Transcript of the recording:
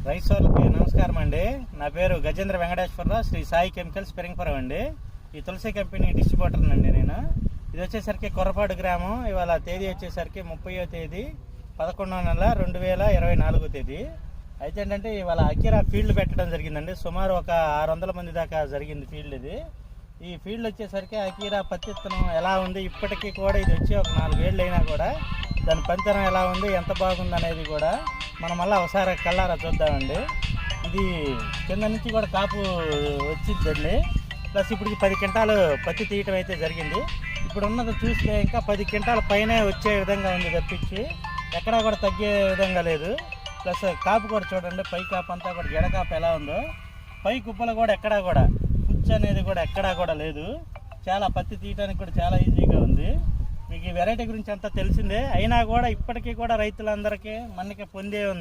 Rice వాళ్ళకి నమస్కారం అండి. నా పేరు గజేంద్ర వెంకటేశ్వరరావు, శ్రీ సాయి కెమికల్స్ పెరింగపురం అండి. ఈ తులసి కంపెనీ డిస్ట్రిబ్యూటర్ అండి నేను. ఇది వచ్చేసరికి కొర్రపాడు గ్రామం. ఇవాళ తేదీ వచ్చేసరికి 30వ తేదీ 11వ నెల 2024 తేదీ. అయితే ఏంటంటే ఇవాళ అకీరా ఫీల్డ్ పెట్టడం జరిగిందండి. సుమారు ఒక 600 మంది దాకా జరిగింది ఫీల్డ్ ఇది. ఈ ఫీల్డ్ వచ్చేసరికి అకీరా పత్తిత్తనం ఎలా ఉంది, ఇప్పటికీ కూడా ఇది వచ్చి ఒక 4 ఏళ్ళు అయినా కూడా దాని పనితనం ఎలా ఉంది, ఎంత బాగుంది అనేది కూడా మనం మళ్ళీ ఒకసారి కళ్ళారా చూద్దామండి. ఇది కింద నుంచి కూడా కాపు వచ్చిందండి. ప్లస్ ఇప్పటికి 10 క్వింటాలు పత్తి తీయటం అయితే జరిగింది. ఇప్పుడు ఉన్నది చూస్తే ఇంకా 10 క్వింటాల పైనే వచ్చే విధంగా ఉంది తప్పించి ఎక్కడా కూడా తగ్గే విధంగా లేదు. ప్లస్ కాపు కూడా చూడండి, పై కాపు అంతా కూడా జడ కాపు ఎలా ఉందో, పై కుప్పలు కూడా ఎక్కడా కూడా పుచ్చు అనేది కూడా ఎక్కడా కూడా లేదు. చాలా పత్తి తీయడానికి కూడా చాలా ఈజీగా ఉంది. మీకు ఈ వెరైటీ గురించి అంతా తెలిసిందే, అయినా కూడా ఇప్పటికీ కూడా రైతులందరికీ మన్నిక పొందే ఉంది.